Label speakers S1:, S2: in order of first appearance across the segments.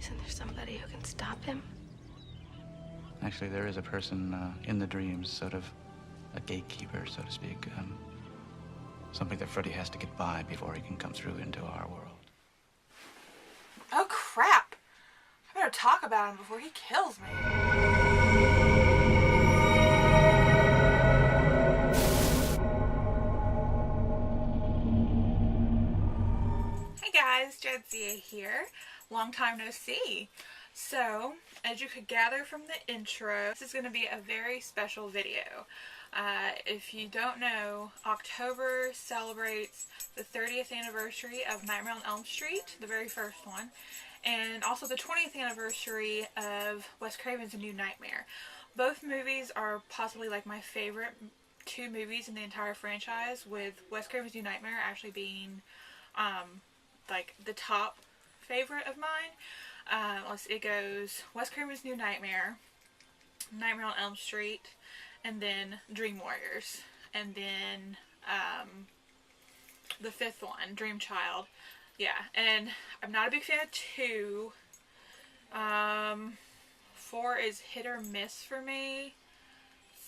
S1: Isn't there somebody who can stop him?
S2: Actually, there is a person in the dreams, sort of a gatekeeper, so to speak. Something that Freddy has to get by before he can come through into our world.
S3: Oh crap! I better talk about him before he kills me. Hey guys, Jadzia here. Long time no see. So, as you could gather from the intro, this is going to be a very special video. If you don't know, October celebrates the 30th anniversary of Nightmare on Elm Street, the very first one, and also the 20th anniversary of Wes Craven's A New Nightmare. Both movies are possibly like my favorite two movies in the entire franchise, with Wes Craven's New Nightmare actually being like the top favorite of mine. It goes Wes Craven's New Nightmare, Nightmare on Elm Street, and then Dream Warriors, and then the fifth one, Dream Child. Yeah, and I'm not a big fan of 2. 4 is hit or miss for me.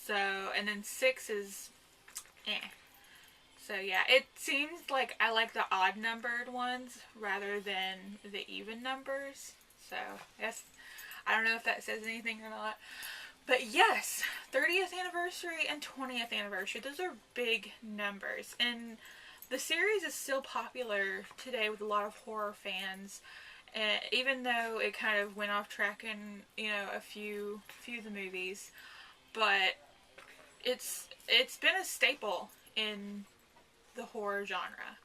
S3: So, and then 6 is eh. So yeah, it seems like I like the odd numbered ones rather than the even numbers. So, yes, I don't know if that says anything or not. But yes, 30th anniversary and 20th anniversary, those are big numbers. And the series is still popular today with a lot of horror fans. Even though it kind of went off track in, you know, a few of the movies. But it's been a staple in the horror genre.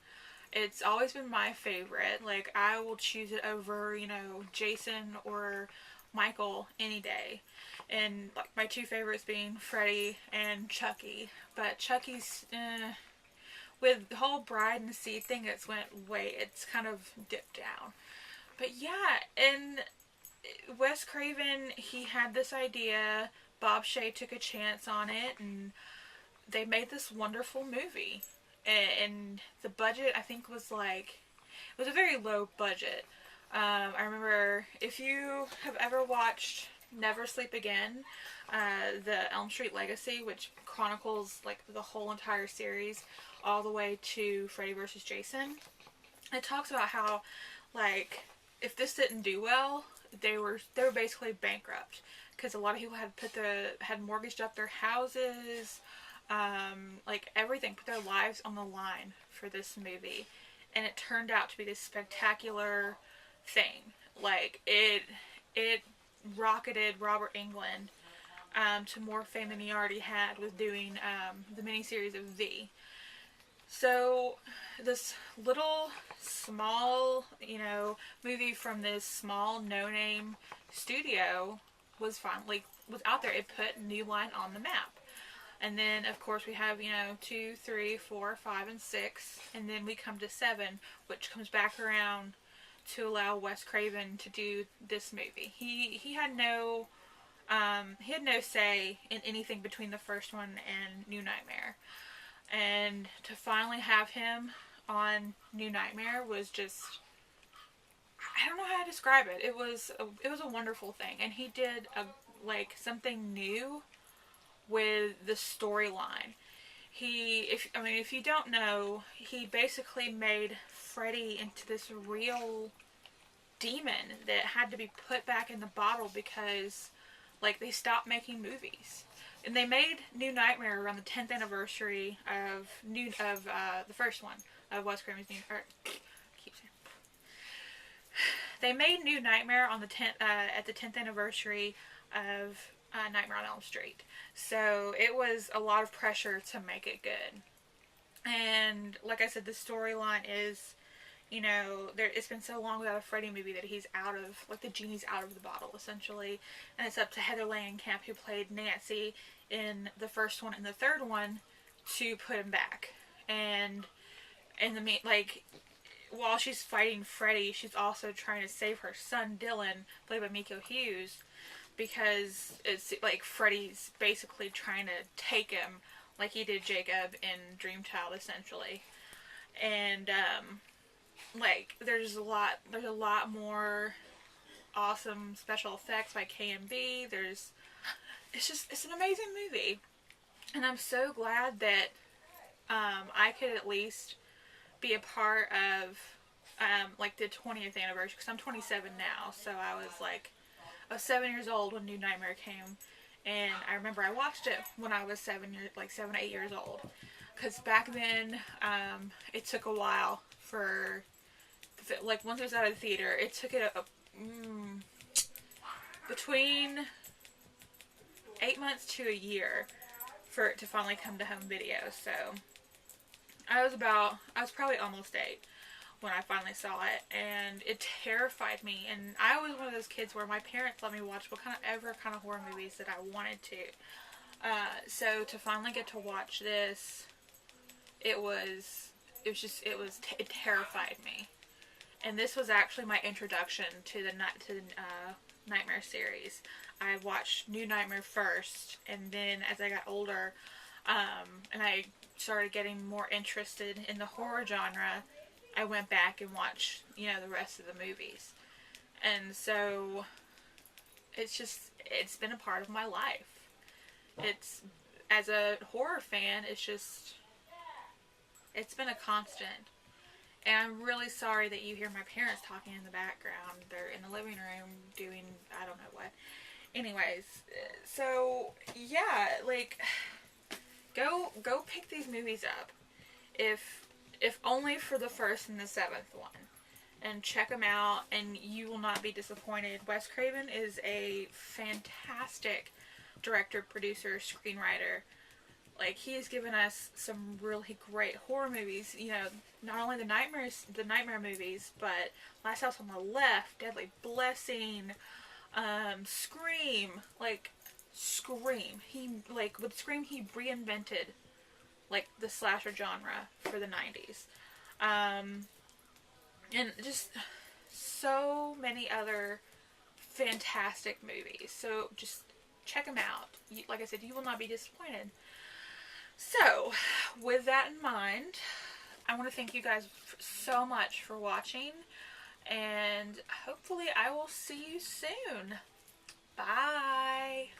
S3: It's always been my favorite. Like, I will choose it over, you know, Jason or Michael any day. And like my two favorites being Freddy and Chucky. But Chucky's with the whole Bride and Seed thing, it's kind of dipped down. But yeah, and Wes Craven, he had this idea. Bob Shaye took a chance on it, and they made this wonderful movie. And the budget, I think, was like, it was a very low budget. I remember, if you have ever watched Never Sleep Again, the Elm Street Legacy, which chronicles like the whole entire series all the way to Freddy vs. Jason, it talks about how, like, if this didn't do well, they were basically bankrupt, because a lot of people had mortgaged up their houses, like everything, put their lives on the line for this movie, and it turned out to be this spectacular thing. Like, it rocketed Robert Englund to more fame than he already had with doing the miniseries of V. So this little small, you know, movie from this small no-name studio was out there. It put New Line on the map. And then, of course, we have, you know, 2, 3, 4, 5, and 6. And then we come to 7, which comes back around to allow Wes Craven to do this movie. He had no say in anything between the first one and New Nightmare. And to finally have him on New Nightmare was just, I don't know how to describe it. It was a wonderful thing. And he did something new with the storyline. If you don't know, he basically made Freddy into this real demon that had to be put back in the bottle because, like, they stopped making movies. And they made New Nightmare around the 10th anniversary of the first one of Wes Craven's They made New Nightmare on the 10th at the 10th anniversary of Nightmare on Elm Street. So it was a lot of pressure to make it good. And like I said, the storyline is, you know, it's been so long without a Freddy movie that he's out of, like, the genie's out of the bottle, essentially. And it's up to Heather Langenkamp, who played Nancy in the first one and the third one, to put him back. And while she's fighting Freddy, she's also trying to save her son, Dylan, played by Miko Hughes, because it's like Freddy's basically trying to take him like he did Jacob in Dream Child, essentially. And there's a lot more awesome special effects by KMB. It's an amazing movie. And I'm so glad that I could at least be a part of like the 20th anniversary, because I'm 27 now. So I was 7 years old when New Nightmare came, and I remember I watched it when I was 7 or 8 years old, because back then it took a while for, like, once it was out of the theater, it took it between 8 months to a year for it to finally come to home video. So I was probably almost 8 when I finally saw it, and it terrified me. And I was one of those kids where my parents let me watch whatever kind of horror movies that I wanted to. So to finally get to watch this, it terrified me. And this was actually my introduction to the Nightmare series. I watched New Nightmare first, and then as I got older, and I started getting more interested in the horror genre, I went back and watched, the rest of the movies. And so it's been a part of my life. As a horror fan, it's been a constant. And I'm really sorry that you hear my parents talking in the background. They're in the living room doing I don't know what. Anyways, so yeah, like, go pick these movies up, if only for the first and the 7th one, and check them out, and you will not be disappointed. Wes Craven is a fantastic director, producer, screenwriter. Like, he has given us some really great horror movies. Not only the Nightmare movies, but Last House on the Left, Deadly Blessing, Scream. Scream. With Scream, he reinvented, the slasher genre for the 90s. And just so many other fantastic movies. So just check them out. Like I said, you will not be disappointed. So, with that in mind, I want to thank you guys so much for watching, and hopefully I will see you soon. Bye!